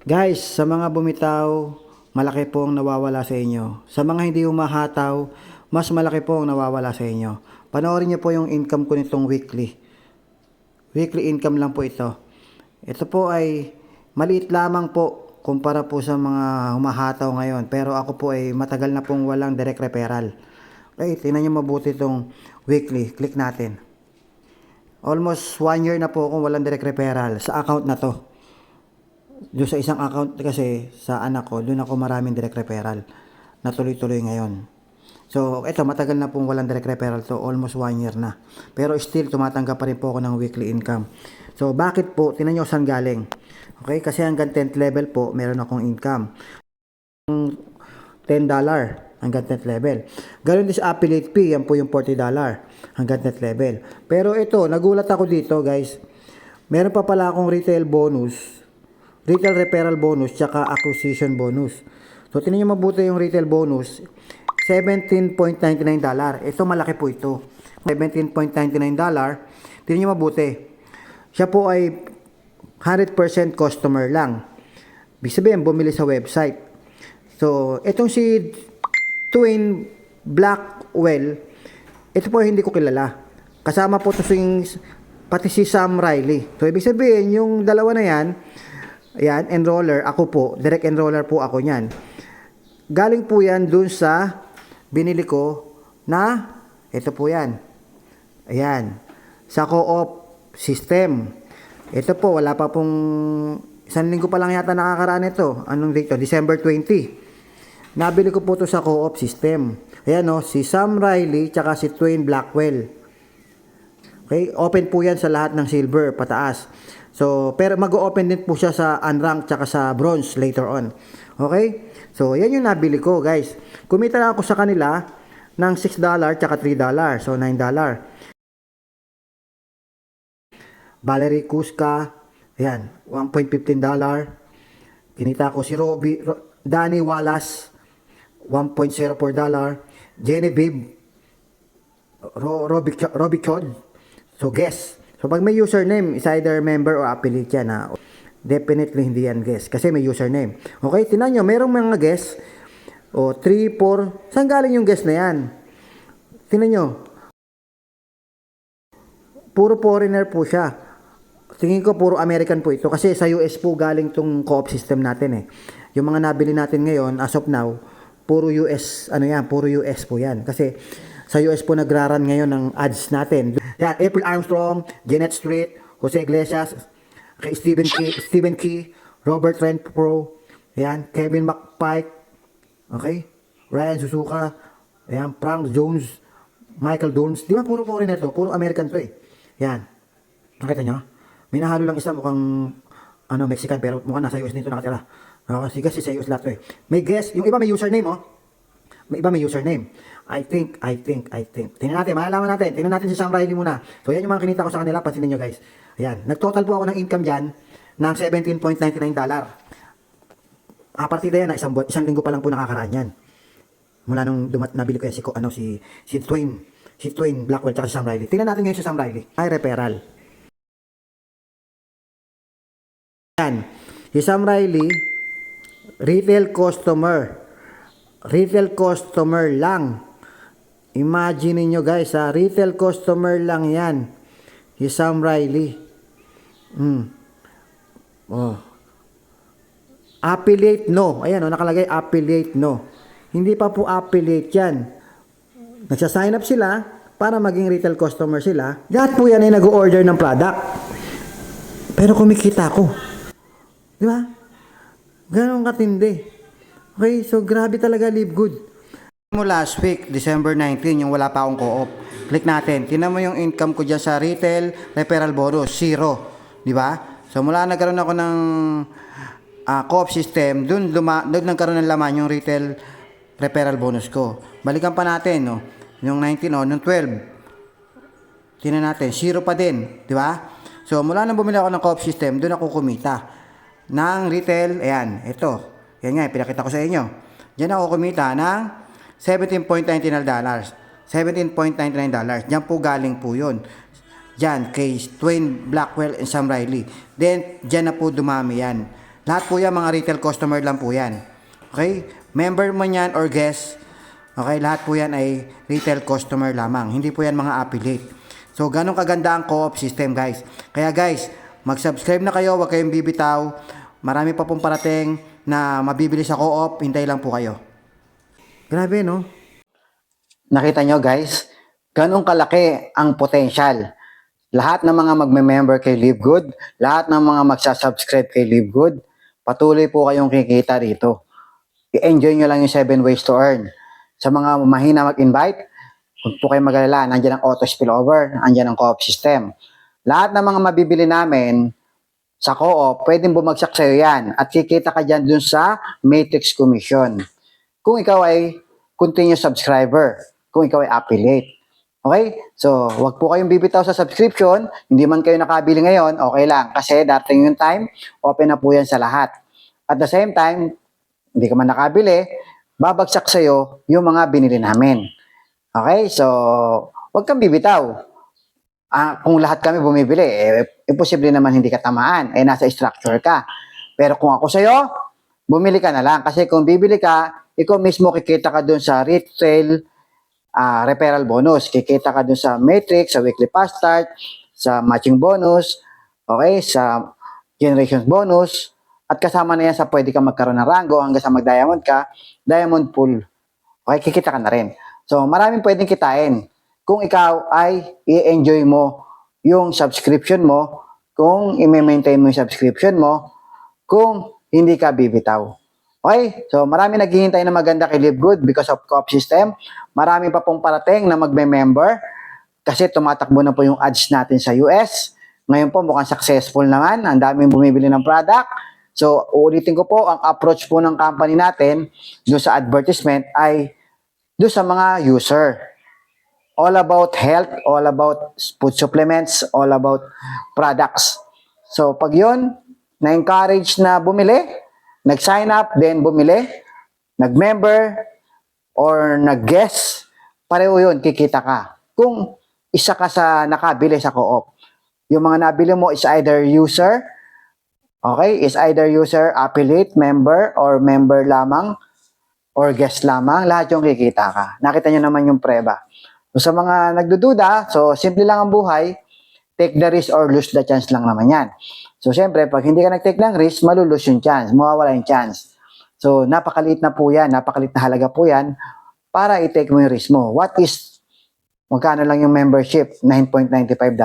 Guys, sa mga bumitaw, malaki po ang nawawala sa inyo. Sa mga hindi humahataw, mas malaki po ang nawawala sa inyo. Panoorin niyo po yung income ko nitong weekly. Weekly income lang po ito. Ito po ay maliit lamang po kumpara po sa mga humahataw ngayon. Pero ako po ay matagal na pong walang direct referral. Okay, tingnan niyo mabuti itong weekly. Click natin. Almost 1 year na po akong walang direct referral sa account na to. Doon sa isang account kasi sa anak ko, doon ako maraming direct referral na tuloy-tuloy ngayon. So, ito matagal na pong walang direct referral to, almost 1 year na. Pero still, tumatanggap pa rin po ako ng weekly income. So, bakit po? Tingnan nyo saan galing. Okay, kasi hanggang 10th level po, meron akong income. $10 hanggang 10th level. Ganun din sa affiliate fee, yan po yung $40 hanggang 10th level. Pero ito, nagulat ako dito guys. Meron pa pala akong retail bonus, retail referral bonus, tsaka acquisition bonus. So, tingnan nyo mabuti yung retail bonus, $17.99. Ito, malaki po ito. $17.99. Tingnan nyo mabuti. Siya po ay 100% customer lang. Ibig sabihin, bumili sa website. So, itong si Twin Blackwell, ito po hindi ko kilala. Kasama po ito pati si Sam Riley. So, ibig sabihin, yung dalawa na yan, ayan, enroller, ako po, direct enroller po ako niyan. Galing po yan dun sa binili ko na, ito po yan. Ayan, sa co-op system. Ito po, wala pa pong, 1 linggo pa lang yata nakakaraan ito. Anong date to? December 20. Nabili ko po ito sa co-op system. Ayan o, si Sam Riley, tsaka si Twin Blackwell. Okay, open po yan sa lahat ng silver, pataas. So, pero mag-open din po siya sa unranked tsaka sa bronze later on. Okay? So, yan yung nabili ko, guys. Kumita lang ako sa kanila ng $6 tsaka $3. So, $9. Valerie Kuska, ayan, $1.15. Kinita ko si Danny Wallace, $1.04. Genevieve, Robbie Chod. So, guess. So, pag may username, is either member or affiliate yan. Definitely hindi yan guess. Kasi may username. Okay, tinan nyo, merong mga guess. O, 3, 4. Saan galing yung guess na yan? Tinan nyo. Puro foreigner po siya. Tingin ko puro American po ito. Kasi sa US po galing tong co-op system natin eh. Yung mga nabili natin ngayon, as of now, puro US, ano yan, puro US po yan. Kasi sa US po nagraran ngayon ng ads natin. Yan, April Armstrong, Janet Street, Jose Iglesias, kay Stephen Key, Robert Renfro, yan, Kevin McPike, okay, Ryan Suzuka, yan, Frank Jones, Michael Jones. Di ba puro foreigner to? Puro American to eh. Yan. Nakita nyo? May nahalo lang isa mukhang Mexican pero mukhang nasa US nito nakatira. Kasi sa US lahat to eh. May guess, yung iba may username oh. May iba may username. I think. Tingnan natin, malalaman natin. Tingnan natin si Sam Riley muna. So, yan yung mga kinita ko sa kanila. Pansinin nyo, guys. Ayan. Nag-total po ako ng income dyan ng $17.99. Partida yan na isang linggo pa lang po nakakaraan yan. Mula nung nabili ko yan si Twin Blackwell tsaka si Sam Riley. Tingnan natin ngayon si Sam Riley. Ay, referral. Yan. Si Sam Riley, retail customer lang. Imagine niyo guys, retail customer lang yan. Si Sam Riley. Oh. Affiliate no. Ayan nakalagay affiliate no. Hindi pa po affiliate yan. Nagsa-sign up sila para maging retail customer sila. Lahat po yan ay nag-order ng product. Pero kumikita ako. Di ba? Ganon katindi. Okay, so grabe talaga Live Good. Mo last week, December 19, yung wala pa akong co-op. Click natin. Tingnan mo yung income ko dyan sa retail referral bonus, 0. Di ba? So mula nagkaroon ako ng co-op system, doon nagkaroon ng laman yung retail referral bonus ko. Balikan pa natin, no? Yung 19, no? Yung 12. Tingnan natin, 0 pa din. Di ba? So mula nang bumili ako ng co-op system, doon ako kumita. Ng retail, ayan, ito. Yan nga, pinakita ko sa inyo. Diyan ako kumita ng $17.99. $17.99. Diyan po galing po yun. Diyan, kay Twin Blackwell and Sam Riley. Then, diyan na po dumami yan. Lahat po yan mga retail customer lang po yan. Okay? Member man yan or guest, okay, lahat po yan ay retail customer lamang. Hindi po yan mga affiliate. So, ganun kaganda ang co-op system, guys. Kaya guys, mag-subscribe na kayo, huwag kayong bibitaw. Marami pa pong parating na mabibili sa co-op, hintay lang po kayo. Grabe, no? Nakita nyo, guys, ganun kalaki ang potential. Lahat ng mga magme-member kay Live Good, lahat ng mga magsasubscribe kay Live Good, patuloy po kayong kikita rito. I-enjoy nyo lang yung 7 ways to earn. Sa mga mahina mag-invite, huwag po kayo mag-alala, nandiyan ang auto spillover, nandiyan ang co-op system. Lahat ng mga mabibili namin sa co-op, pwedeng bumagsak sa'yo yan at kikita ka dyan dun sa Matrix Commission. Kung ikaw ay continuous subscriber, kung ikaw ay affiliate. Okay? So, wag po kayong bibitaw sa subscription, hindi man kayo nakabili ngayon, okay lang. Kasi dating yung time, open na po yan sa lahat. At the same time, hindi ka man nakabili, babagsak sa'yo yung mga binili namin. Okay? So, wag kang bibitaw. Kung lahat kami bumibili, imposible naman hindi ka tamaan. Nasa structure ka. Pero kung ako sa'yo, bumili ka na lang. Kasi kung bibili ka, ikaw mismo kikita ka dun sa retail referral bonus. Kikita ka dun sa matrix, sa weekly fast start, sa matching bonus, okay, sa generations bonus, at kasama na yan sa pwede ka magkaroon ng rango hanggang sa mag-diamond ka, diamond pool. Okay, kikita ka na rin. So, maraming pwedeng kitain kung ikaw ay i-enjoy mo yung subscription mo, kung i-maintain mo yung subscription mo, kung hindi ka bibitaw. Okay? So, marami naghihintay na maganda kay Live Good because of co-op system. Marami pa pong parating na magme-member kasi tumatakbo na po yung ads natin sa US. Ngayon po, mukhang successful naman. Ang daming bumibili ng product. So, uulitin ko po, ang approach po ng company natin doon sa advertisement ay doon sa mga user. All about health, all about food supplements, all about products. So, pag yun, na-encourage na bumili, nag-sign up, then bumili, nag-member, or nag-guest, pareho yun, kikita ka. Kung isa ka sa nakabili sa co-op. Yung mga nabili mo is either user, okay, is either user, affiliate, member, or member lamang, or guest lamang, lahat yung kikita ka. Nakita nyo naman yung preba. So, sa mga nagdududa, so simple lang ang buhay, take the risk or lose the chance lang naman yan. So, syempre, pag hindi ka nag-take ng risk, malulose yung chance, mawawala yung chance. So, napakaliit na po yan, napakaliit na halaga po yan para i-take mo yung risk mo. What is, magkano lang yung membership? $9.95.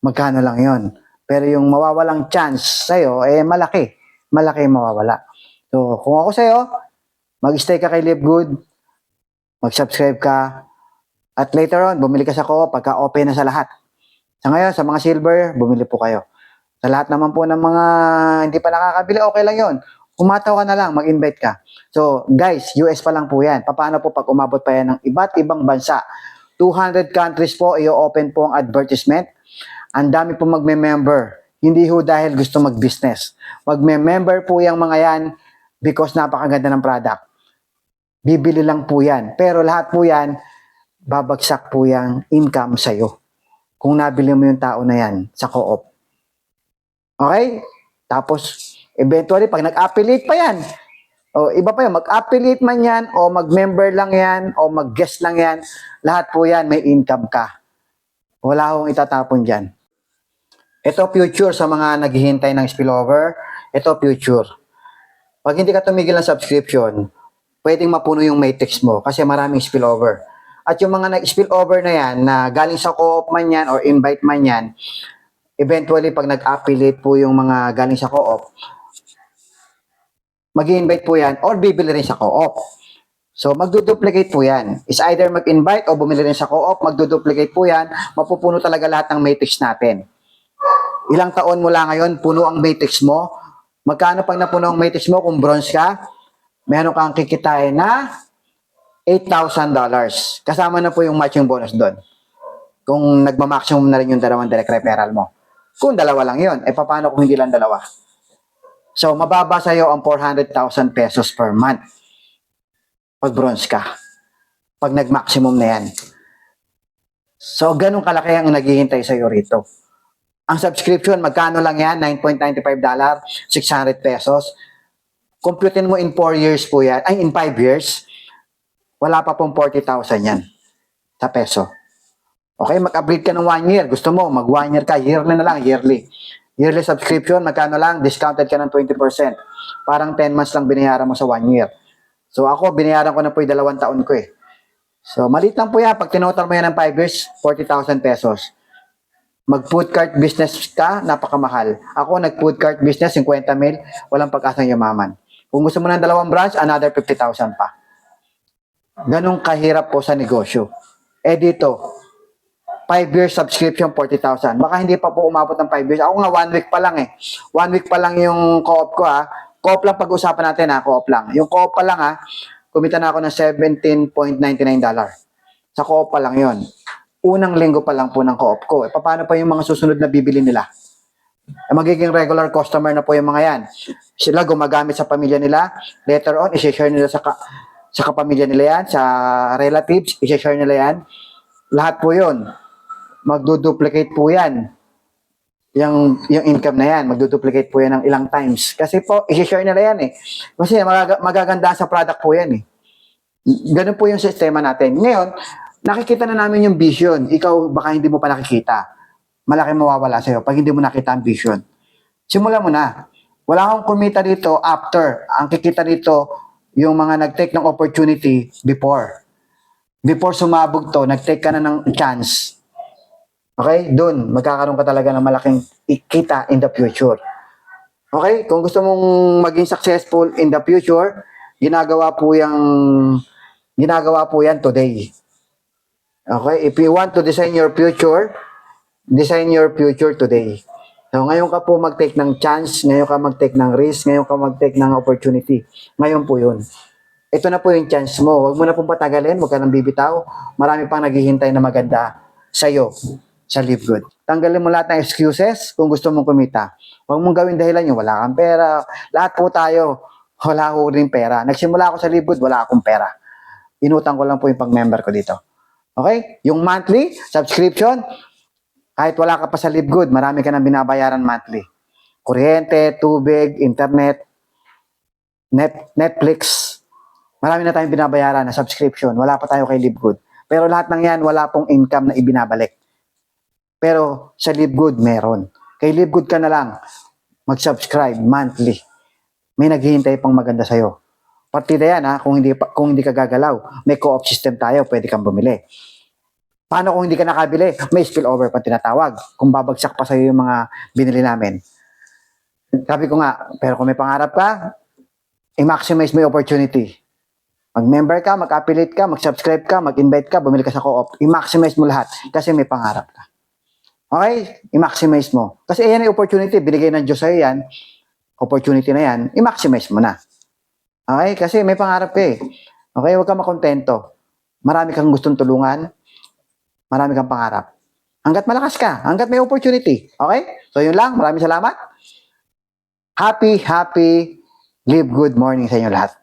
Magkano lang yon. Pero yung mawawalang chance sa'yo, malaki. Malaki yung mawawala. So, kung ako sa'yo, mag-stay ka kay Live Good, mag-subscribe ka, at later on, bumili ka sa co-op pagka open na sa lahat. Sa ngayon, sa mga silver, bumili po kayo. Sa lahat naman po ng mga hindi pa nakakabili, okay lang yon. Umataw ka na lang, mag-invite ka. So, guys, US pa lang po yan. Paano po pag umabot pa yan ng iba't ibang bansa? 200 countries po, i-open po ang advertisement. Ang dami po magme-member. Hindi ho dahil gusto mag-business. Magme-member po yung mga yan because napakaganda ng product. Bibili lang po yan. Pero lahat po yan, babagsak po yung income sa'yo. Kung nabili mo yung tao na yan sa co-op. Okay? Tapos, eventually, pag nag-affiliate pa yan, o iba pa yun, mag-affiliate man yan, o mag-member lang yan, o mag-guest lang yan, lahat po yan, may income ka. Wala akong itatapon dyan. Ito future sa mga naghihintay ng spillover. Ito future. Pag hindi ka tumigil ng subscription, pwedeng mapuno yung matrix mo kasi maraming spillover. At yung mga nag-spillover na yan, na galing sa co-op man yan or invite man yan, eventually, pag nag-affiliate po yung mga galing sa co-op, mag-invite po yan or bibili rin sa co-op. So, magduduplicate po yan. Is either mag-invite o bumili rin sa co-op, magduduplicate po yan, mapupuno talaga lahat ng matrix natin. Ilang taon mula ngayon, puno ang matrix mo. Magkano pag napuno ang matrix mo kung bronze ka? Meron kang kikitain na $8,000. Kasama na po yung matching bonus doon. Kung nagma-maximum na rin yung dalawang direct referral mo. Kung dalawa lang yun, paano kung hindi lang dalawa? So, mababa sa'yo ang 400,000 pesos per month. Pag bronze ka. Pag nag-maximum na yan. So, ganun kalaki ang naghihintay sa'yo rito. Ang subscription, magkano lang yan? $9.95, 600 pesos. Computin mo in 4 years po yan. Ay, in 5 years, wala pa pong 40,000 yan sa peso. Okay, mag-upgrade ka ng 1 year. Gusto mo, mag 1 year ka, yearly na lang, yearly. Yearly subscription, magkano lang? Discounted ka ng 20%. Parang 10 months lang binayaran mo sa 1 year. So ako, binayaran ko na po yung 2 taon ko eh. So, maliit lang po yan. Pag tinotal mo yan ng 5 years, 40,000 pesos. Mag-food cart business ka, napakamahal. Ako, nag-food cart business, 50 mil, walang pag-asang yumaman. Kung gusto mo ng 2 branch, another 50,000 pa. Ganong kahirap po sa negosyo. Eh dito, 5 years subscription, 40,000. Baka hindi pa po umabot ng 5 years. Ako nga, 1 week pa lang eh. 1 week pa lang yung co-op ko ha. Co-op lang pag-usapan natin ha, co-op lang. Yung co-op pa lang ha, kumita na ako ng $17.99. Sa co-op pa lang yon. Unang linggo pa lang po ng co-op ko. E, paano pa yung mga susunod na bibili nila? E, magiging regular customer na po yung mga yan. Sila gumagamit sa pamilya nila. Later on, isi-share nila sa kapamilya nila yan, sa relatives, isi-share nila yan. Lahat po yun. Magduduplicate po yan. Yung income na yan, magduduplicate po yan ng ilang times. Kasi po, isi-share nila yan eh. Kasi magaganda sa product po yan eh. Ganun po yung sistema natin. Ngayon, nakikita na namin yung vision. Ikaw, baka hindi mo pa nakikita. Malaki mawawala sa'yo pag hindi mo nakita ang vision. Simulan mo na. Wala akong kumita dito after. Ang kikita dito, yung mga nag-take ng opportunity before. Before sumabog to, nag-take ka na ng chance. Okay? Doon, magkakaroon ka talaga ng malaking kita in the future. Okay? Kung gusto mong maging successful in the future, ginagawa po yan today. Okay? If you want to design your future today. So, ngayon ka po mag-take ng chance, ngayon ka mag-take ng risk, ngayon ka mag-take ng opportunity. Ngayon po yun. Ito na po yung chance mo. Huwag mo na pong patagalin, huwag ka nang bibitaw. Marami pang naghihintay na maganda sa'yo, sa Live Good. Tanggalin mo lahat ng excuses kung gusto mong kumita. Huwag mong gawin dahilan yung wala kang pera. Lahat po tayo, wala ko rin pera. Nagsimula ako sa Live Good, wala akong pera. Inutang ko lang po yung pag-member ko dito. Okay? Yung monthly subscription, kahit wala ka pa sa Live Good, marami ka nang binabayaran monthly. Kuryente, tubig, internet, Netflix. Marami na tayong binabayaran na subscription. Wala pa tayo kay Live Good. Pero lahat ng yan, wala pong income na ibinabalik. Pero sa Live Good, meron. Kay Live Good ka na lang, mag-subscribe monthly. May naghihintay pang maganda sa'yo. Partida yan ha, kung hindi ka gagalaw. May co-op system tayo, pwede kang bumili. Paano kung hindi ka nakabili? May spillover pa tinatawag. Kung babagsak pa sa'yo yung mga binili namin. Sabi ko nga, pero kung may pangarap ka, i-maximize mo yung opportunity. Mag-member ka, mag-affiliate ka, mag-subscribe ka, mag-invite ka, bumili ka sa co-op. I-maximize mo lahat kasi may pangarap ka. Okay? I-maximize mo. Kasi yan yung opportunity. Binigay ng Diyos sa'yo yan. Opportunity na yan. I-maximize mo na. Okay? Kasi may pangarap ka eh. Okay? Huwag ka makontento. Marami kang gustong tulungan. Marami kang pangarap. Hanggat malakas ka. Hanggat may opportunity. Okay? So yun lang. Maraming salamat. Happy Live Good morning sa inyo lahat.